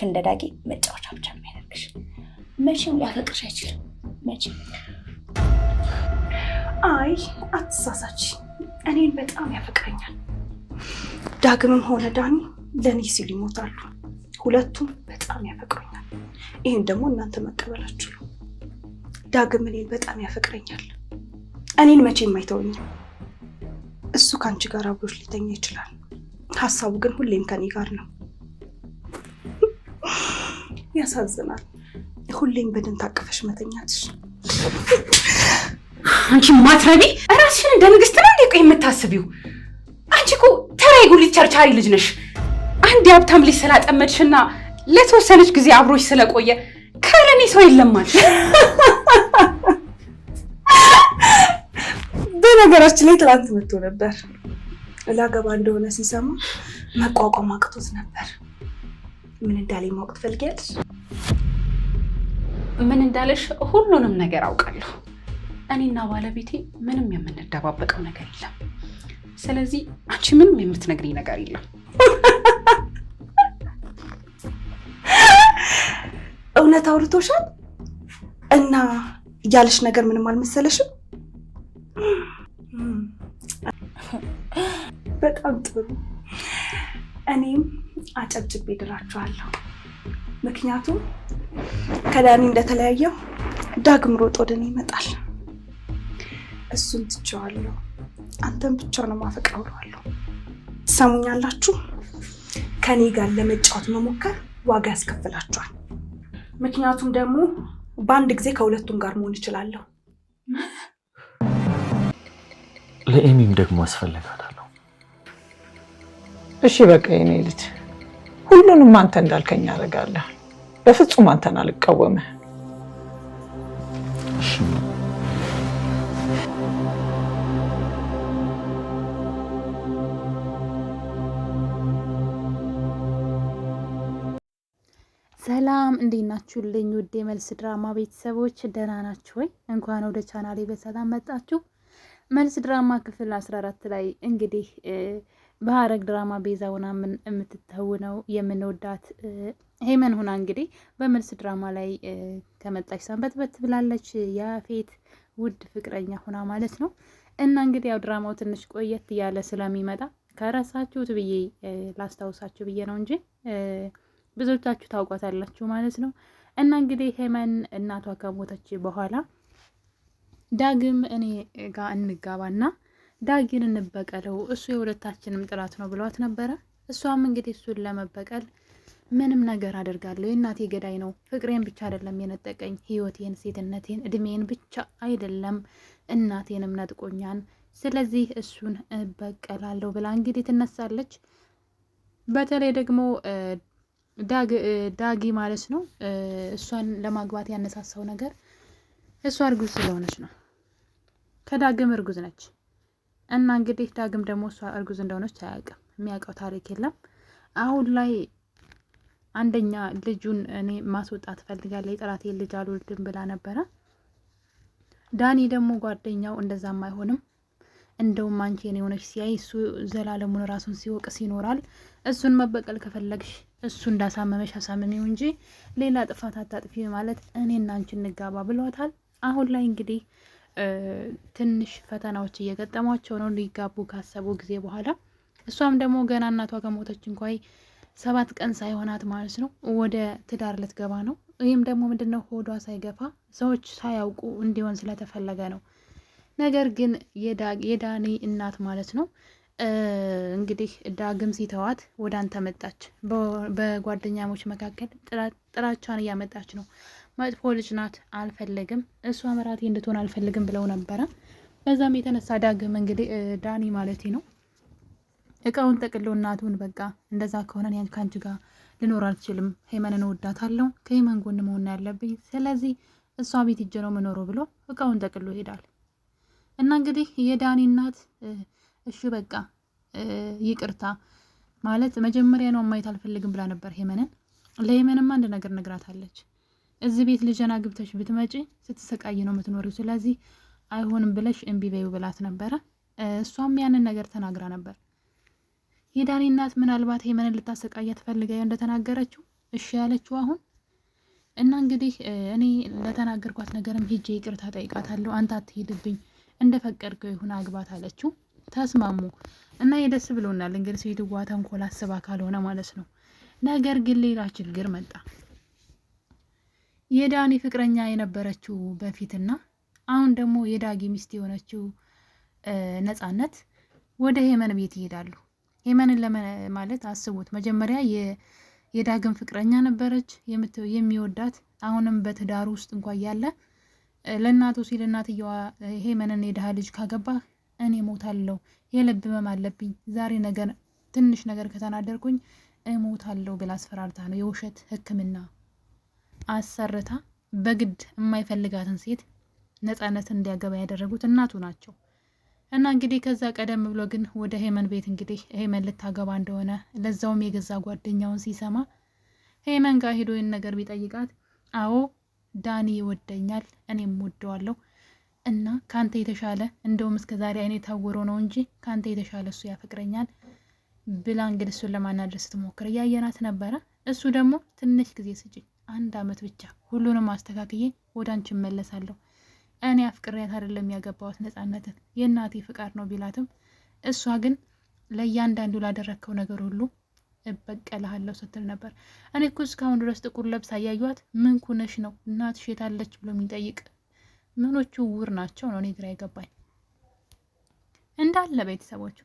እንደ ዳጊ መጫወቻ ብቻ የሚያደርግሽ። መቼም ሊያፈቅርሽ አይችልም መቼም። አይ አትሳሳች፣ እኔን በጣም ያፈቅረኛል። ዳግምም ሆነ ዳኒ ለኔ ሲሉ ይሞታሉ። ሁለቱም በጣም ያፈቅሩኛል። ይሄን ደግሞ እናንተ መቀበላችሁ ነው። ዳግም እኔን በጣም ያፈቅረኛል። እኔን መቼም አይተወኝም። እሱ ካንቺ ጋር አብሮሽ ሊተኛ ይችላል። ሀሳቡ ግን ሁሌም ከኔ ጋር ነው። ያሳዝናል። ሁሌም በደን ታቀፈሽ መተኛትሽ። አንቺ ማትረቢ ራስሽን እንደ ንግስት ነው እንዴ የምታስቢው? አንቺ እኮ ተራ የጉሊት ቸርቻሪ ልጅ ነሽ። አንድ የሀብታም ልጅ ስላጠመድሽና ለተወሰነች ጊዜ አብሮሽ ስለቆየ ከለኔ ሰው የለም ማለት። በነገራችን ላይ ትላንት መጥቶ ነበር። ላገባ እንደሆነ ሲሰማ መቋቋም አቅቶት ነበር። ምን እንዳለኝ ማወቅ ትፈልጊያለሽ? ምን እንዳለሽ ሁሉንም ነገር አውቃለሁ። እኔና ባለቤቴ ምንም የምንደባበቀው ነገር የለም። ስለዚህ አንቺ ምንም የምትነግሪኝ ነገር የለም። እውነት አውርቶሻል? እና ያለሽ ነገር ምንም አልመሰለሽም? በጣም ጥሩ። እኔም አጨብጭቤ ድራችኋለሁ። ምክንያቱም ከዳኒ እንደተለያየው ዳግም ሮጦ ወደ እኔ ይመጣል። እሱን ትቼዋለሁ። አንተን ብቻ ነው ማፈቅረው እለዋለሁ። ትሰሙኛላችሁ? ከኔ ጋር ለመጫወት መሞከር ዋጋ ያስከፍላችኋል። ምክንያቱም ደግሞ በአንድ ጊዜ ከሁለቱም ጋር መሆን እችላለሁ። ለኤሚም ደግሞ አስፈልጋታለሁ። እሺ በቃ የኔ ልጅ ሁሉንም አንተ እንዳልከኝ አደርጋለሁ። በፍጹም አንተን አልቃወምህ። እሺ ሰላም እንዴት ናችሁልኝ? ውድ የመልስ ድራማ ቤተሰቦች ደህና ናችሁ ወይ? እንኳን ወደ ቻናሌ በሰላም መጣችሁ። መልስ ድራማ ክፍል 14 ላይ እንግዲህ በሐረግ ድራማ ቤዛ ሆና የምትተውነው የምንወዳት ሄመን ሆና እንግዲህ በመልስ ድራማ ላይ ከመጣች ሰንበትበት ብላለች። ያፌት ውድ ፍቅረኛ ሆና ማለት ነው። እና እንግዲህ ያው ድራማው ትንሽ ቆየት እያለ ስለሚመጣ ከረሳችሁት ብዬ ላስታውሳችሁ ብዬ ነው እንጂ ብዙዎቻችሁ ታውቋታላችሁ ማለት ነው። እና እንግዲህ ሄመን እናቷ ከሞተች በኋላ ዳግም እኔ ጋር እንጋባና ዳጊን እንበቀለው፣ እሱ የሁለታችንም ጥላት ነው ብሏት ነበረ። እሷም እንግዲህ እሱን ለመበቀል ምንም ነገር አደርጋለሁ፣ የእናቴ ገዳይ ነው፣ ፍቅሬን ብቻ አይደለም የነጠቀኝ፣ ህይወቴን፣ ሴትነቴን፣ እድሜን ብቻ አይደለም እናቴንም ነጥቆኛን፣ ስለዚህ እሱን እበቀላለሁ ብላ እንግዲህ ትነሳለች። በተለይ ደግሞ ዳጊ ማለት ነው እሷን ለማግባት ያነሳሳው ነገር እሷ እርጉዝ ስለሆነች ነው። ከዳግም እርጉዝ ነች እና እንግዲህ ዳግም ደግሞ እሷ እርጉዝ እንደሆነች አያውቅም፣ የሚያውቀው ታሪክ የለም። አሁን ላይ አንደኛ ልጁን እኔ ማስወጣት ፈልጋለሁ፣ የጠላቴን ልጅ አልወልድም ብላ ነበረ። ዳኒ ደግሞ ጓደኛው እንደዛም አይሆንም፣ እንደውም አንቺ የኔ ሆነች ሲያይ እሱ ዘላለሙን ራሱን ሲወቅስ ይኖራል። እሱን መበቀል ከፈለግሽ እሱ እንዳሳመመሽ አሳመሚው እንጂ ሌላ ጥፋት አታጥፊ ማለት እኔና አንቺ እንጋባ ብሏታል። አሁን ላይ እንግዲህ ትንሽ ፈተናዎች እየገጠሟቸው ነው ሊጋቡ ካሰቡ ጊዜ በኋላ። እሷም ደግሞ ገና እናቷ ከሞተች እንኳን 7 ቀን ሳይሆናት ማለት ነው ወደ ትዳር ልትገባ ነው። ይህም ደግሞ ምንድነው ሆዷ ሳይገፋ ሰዎች ሳያውቁ እንዲሆን ስለተፈለገ ነው። ነገር ግን የዳኒ እናት ማለት ነው እንግዲህ ዳግም ሲተዋት ወደ አንተ መጣች። በጓደኛሞች መካከል ጥላቻን እያመጣች ነው። መጥፎ ልጅ ናት፣ አልፈልግም፣ እሷ መራቴ እንድትሆን አልፈልግም ብለው ነበረ። በዛም የተነሳ ዳግም እንግዲህ ዳኒ ማለት ነው እቃውን ጠቅሎ እናቱን በቃ እንደዛ ከሆነ ያን ካንቺ ጋር ልኖር አልችልም፣ ሄመንን እወዳታለሁ፣ ከሄመን ጎን መሆን ያለብኝ፣ ስለዚህ እሷ ቤት ሂጅ ነው የምኖረው ብሎ እቃውን ጠቅሎ ይሄዳል። እና እንግዲህ የዳኒ እናት እሺ በቃ ይቅርታ ማለት መጀመሪያ ነው ማየት አልፈልግም ብላ ነበር ሄመንን። ለሄመንም አንድ ነገር ነግራታለች። እዚህ ቤት ልጅና ግብተሽ ብትመጪ ስትሰቃይ ነው የምትኖሪው፣ ስለዚህ አይሆንም ብለሽ እምቢ በይው ብላት ነበረ። እሷም ያንን ነገር ተናግራ ነበር። የዳኒ እናት ምናልባት ሄመንን ልታሰቃያት ፈልጋ እንደተናገረችው እሺ ያለችው አሁን። እና እንግዲህ እኔ ለተናገርኳት ነገርም ሄጄ ይቅርታ ጠይቃታለሁ። አንተ አትሄድብኝ፣ እንደፈቀድከው ይሁን አግባት አለችው። ተስማሙ እና የደስ ብሎናል። እንግዲህ ሴትዋ ተንኮል አስባ ካልሆነ ማለት ነው። ነገር ግን ሌላ ችግር መጣ። የዳኒ ፍቅረኛ የነበረችው በፊትና አሁን ደግሞ የዳጊ ሚስት የሆነችው ነፃነት ወደ ሄመን ቤት ይሄዳሉ። ሄመንን ማለት አስቡት፣ መጀመሪያ የዳግም ፍቅረኛ ነበረች የሚወዳት። አሁንም በትዳሩ ውስጥ እንኳ እያለ ለእናቱ ሲል እናትየዋ ሄመንን የድሃ ልጅ ካገባ እኔ ሞታለሁ፣ የልብ ህመም አለብኝ፣ ዛሬ ነገር ትንሽ ነገር ከተናደርኩኝ እሞታለሁ ብላ አስፈራርታ ነው የውሸት ሕክምና አሰርታ በግድ የማይፈልጋትን ሴት ነፃነትን እንዲያገባ ያደረጉት እናቱ ናቸው። እና እንግዲህ ከዛ ቀደም ብሎ ግን ወደ ሄመን ቤት እንግዲህ ሄመን ልታገባ እንደሆነ ለዛውም የገዛ ጓደኛውን ሲሰማ ሄመን ጋር ሄዶ ይህን ነገር ቢጠይቃት አዎ ዳኒ ይወደኛል፣ እኔም ወደዋለሁ እና ካንተ የተሻለ እንደውም እስከ ዛሬ አይኔ ታውሮ ነው እንጂ ካንተ የተሻለ እሱ ያፈቅረኛል ብላ እንግዲህ እሱን ለማናደር ስትሞክር እያየናት ነበረ። እሱ ደግሞ ትንሽ ጊዜ ስጭኝ፣ 1 አመት ብቻ፣ ሁሉንም አስተካክዬ ወደ አንቺ እመለሳለሁ፣ እኔ አፍቅሬያት አይደለም ያገባዋት ነፃነትን የእናቴ ፍቃድ ነው ቢላትም እሷ ግን ለእያንዳንዱ ላደረግከው ነገር ሁሉ እበቀልሃለሁ ስትል ነበር። እኔ እኮ እስካሁን ድረስ ጥቁር ለብሳ እያዩት ምን ኩነሽ ነው እናትሽ የታለች ብሎ የሚጠይቅ ምኖቹ ውር ናቸው ነው እኔ ግራ የገባኝ። እንዳለ ቤተሰቦቹ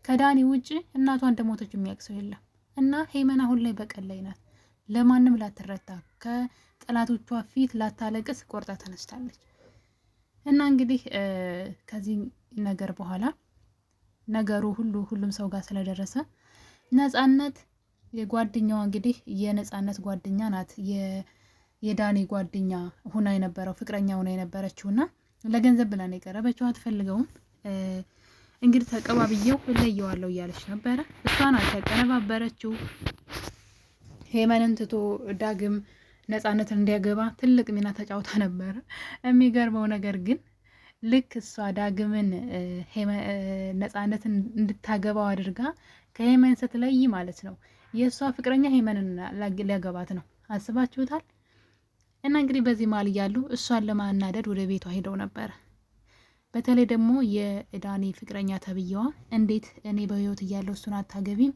ከዳኒ ውጭ እናቷ እንደሞተች የሚያውቅ ሰው የለም። እና ሄመን አሁን ላይ በቀል ላይ ናት። ለማንም ላትረታ፣ ከጠላቶቿ ፊት ላታለቅስ ቆርጣ ተነስታለች። እና እንግዲህ ከዚህ ነገር በኋላ ነገሩ ሁሉም ሰው ጋር ስለደረሰ ነፃነት የጓደኛዋ እንግዲህ የነፃነት ጓደኛ ናት የዳኒ ጓደኛ ሁና የነበረው ፍቅረኛ ሁና የነበረችው እና ለገንዘብ ብላ ነው የቀረበችው። አትፈልገውም። እንግዲህ ተቀባብዬው እለየዋለሁ እያለች ነበረ። እሷ ናት ያቀነባበረችው። ሄመንን ትቶ ዳግም ነፃነትን እንዲያገባ ትልቅ ሚና ተጫውታ ነበረ። የሚገርመው ነገር ግን ልክ እሷ ዳግምን ነፃነትን እንድታገባው አድርጋ ከሄመን ስትለይ ማለት ነው የእሷ ፍቅረኛ ሄመንን ሊያገባት ነው። አስባችሁታል? እና እንግዲህ በዚህ መሀል እያሉ እሷን ለማናደድ ወደ ቤቷ ሄደው ነበረ። በተለይ ደግሞ የዳኒ ፍቅረኛ ተብዬዋ እንዴት እኔ በህይወት እያለሁ እሱን አታገቢም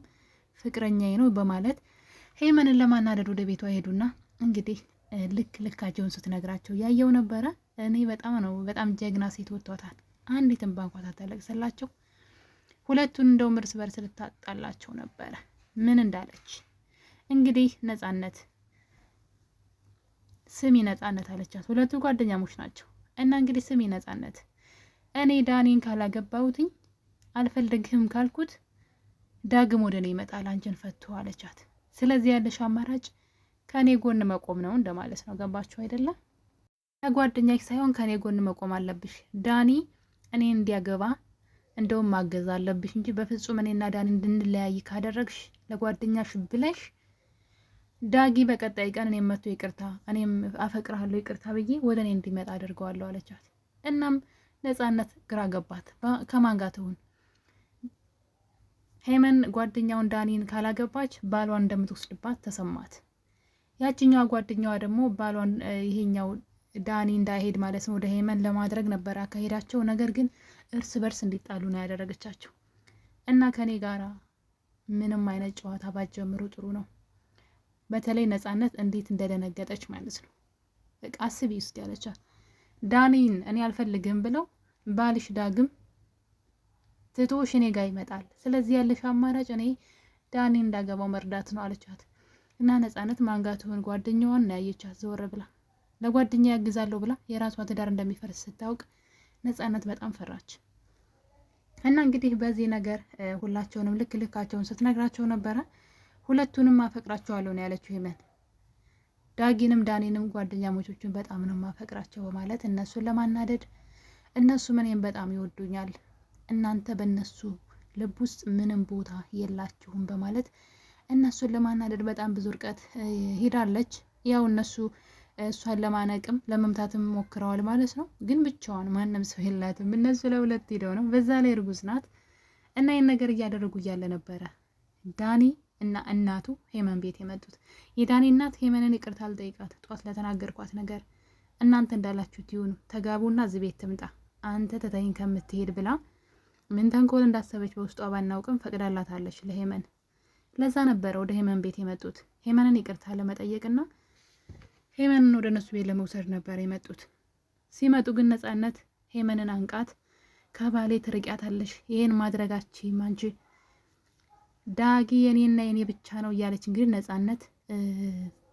ፍቅረኛዬ ነው በማለት ሄመንን ለማናደድ ወደ ቤቷ ሄዱና እንግዲህ ልካቸውን ስትነግራቸው ያየው ነበረ። እኔ በጣም ጀግና ሴት ወጥቷታል። አንዲትም ባንኳ ታለቅስላቸው። ሁለቱን እንደውም እርስ በርስ ልታጣላቸው ነበረ። ምን እንዳለች እንግዲህ ነፃነት ስሚ ነፃነት አለቻት። ሁለቱ ጓደኛሞች ናቸው። እና እንግዲህ ስሚ ነፃነት፣ እኔ ዳኒን ካላገባሁትኝ አልፈልግህም ካልኩት ዳግም ወደ እኔ ይመጣል አንቺን ፈቶ አለቻት። ስለዚህ ያለሽ አማራጭ ከኔ ጎን መቆም ነው እንደማለት ነው። ገባችሁ አይደለም? ከጓደኛሽ ሳይሆን ከኔ ጎን መቆም አለብሽ። ዳኒ እኔ እንዲያገባ እንደውም ማገዝ አለብሽ እንጂ በፍጹም እኔና ዳኒ እንድንለያይ ካደረግሽ ለጓደኛሽ ብለሽ ዳጊ በቀጣይ ቀን እኔም መጥቶ ይቅርታ እኔም አፈቅርሃለሁ ይቅርታ ብዬ ወደ እኔ እንዲመጣ አድርገዋለሁ አለቻት። እናም ነፃነት ግራ ገባት። ከማን ጋር ትሁን? ሄመን ጓደኛውን ዳኒን ካላገባች ባሏን እንደምትወስድባት ተሰማት። ያችኛዋ ጓደኛዋ ደግሞ ባሏን ይሄኛው ዳኒ እንዳይሄድ ማለት ነው ወደ ሄመን ለማድረግ ነበር አካሄዳቸው። ነገር ግን እርስ በርስ እንዲጣሉ ነው ያደረገቻቸው። እና ከኔ ጋራ ምንም አይነት ጨዋታ ባትጀምሩ ጥሩ ነው። በተለይ ነፃነት እንዴት እንደደነገጠች ማለት ነው። በቃ አስቢ ውስጥ ያለቻት ዳኒን እኔ አልፈልግም ብለው ባልሽ ዳግም ትቶሽ እኔ ጋር ይመጣል። ስለዚህ ያለሽ አማራጭ እኔ ዳኒን እንዳገባው መርዳት ነው አለቻት። እና ነፃነት ማንጋቱን ጓደኛዋን ነው ያየቻት። ዘወር ብላ ለጓደኛ ያግዛለሁ ብላ የራሷ ትዳር እንደሚፈርስ ስታውቅ ነፃነት በጣም ፈራች። እና እንግዲህ በዚህ ነገር ሁላቸውንም ልካቸውን ስትነግራቸው ነበረ። ሁለቱንም ማፈቅራቸዋለሁ ነው ያለችው ሄመን። ዳጊንም ዳኒንም ጓደኛሞቾቹን በጣም ነው ማፈቅራቸው በማለት እነሱን ለማናደድ እነሱ እኔም በጣም ይወዱኛል፣ እናንተ በእነሱ ልብ ውስጥ ምንም ቦታ የላችሁም በማለት እነሱን ለማናደድ በጣም ብዙ ርቀት ሄዳለች። ያው እነሱ እሷን ለማነቅም ለመምታትም ሞክረዋል ማለት ነው። ግን ብቻዋን ማንም ሰው የላትም። እነሱ ለሁለት ሄደው ነው። በዛ ላይ እርጉዝ ናት። እና ይህን ነገር እያደረጉ እያለ ነበረ ዳኒ እና እናቱ ሄመን ቤት የመጡት። የዳኒ እናት ሄመንን ይቅርታ አልጠይቃት ጧት ለተናገርኳት ነገር እናንተ እንዳላችሁት ይሁኑ፣ ተጋቡና እዚህ ቤት ትምጣ አንተ ተተይን ከምትሄድ ብላ ምን ተንኮል እንዳሰበች በውስጧ ባናውቅም ፈቅዳላታለች ለሄመን። ለዛ ነበረ ወደ ሄመን ቤት የመጡት ሄመንን ይቅርታ ለመጠየቅና ሄመንን ወደ እነሱ ቤት ለመውሰድ ነበር የመጡት። ሲመጡ ግን ነፃነት ሄመንን አንቃት ከባሌ ትርቂያታለሽ፣ ይሄን ማድረጋችም አንቺ ዳጊ የኔና የኔ ብቻ ነው እያለች እንግዲህ ነፃነት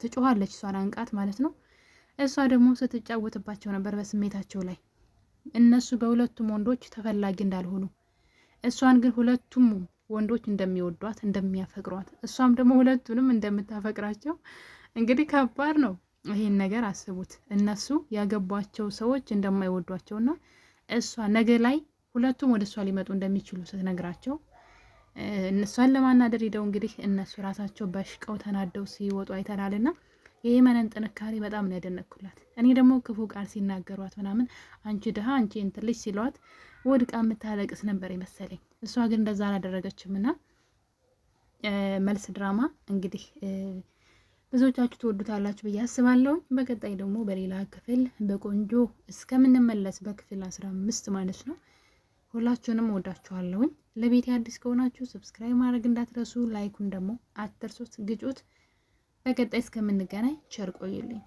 ትጮኻለች፣ እሷን አንቃት ማለት ነው። እሷ ደግሞ ስትጫወትባቸው ነበር በስሜታቸው ላይ እነሱ በሁለቱም ወንዶች ተፈላጊ እንዳልሆኑ፣ እሷን ግን ሁለቱም ወንዶች እንደሚወዷት እንደሚያፈቅሯት፣ እሷም ደግሞ ሁለቱንም እንደምታፈቅራቸው እንግዲህ ከባድ ነው። ይሄን ነገር አስቡት። እነሱ ያገቧቸው ሰዎች እንደማይወዷቸውና እሷ ነገ ላይ ሁለቱም ወደ እሷ ሊመጡ እንደሚችሉ ስትነግራቸው እነሷን ለማናደር ሄደው እንግዲህ እነሱ ራሳቸው በሽቀው ተናደው ሲወጡ አይተናልና የሄመንን ጥንካሬ በጣም ነው ያደነኩላት። እኔ ደግሞ ክፉ ቃል ሲናገሯት ምናምን አንቺ ድሃ አንቺ እንትን ልጅ ሲሏት ወድቃ የምታለቅስ ነበር የመሰለኝ። እሷ ግን እንደዛ አላደረገችምና መልስ ድራማ እንግዲህ ብዙዎቻችሁ ትወዱታላችሁ ብዬ አስባለሁ። በቀጣይ ደግሞ በሌላ ክፍል በቆንጆ እስከምንመለስ በክፍል 15 ማለት ነው። ሁላችሁንም ወዳችኋለሁኝ። ለቤቴ አዲስ ከሆናችሁ ሰብስክራይብ ማድረግ እንዳትረሱ፣ ላይኩን ደግሞ አትርሱት፣ ግጩት። በቀጣይ እስከምንገናኝ ቸር ቆዩልኝ።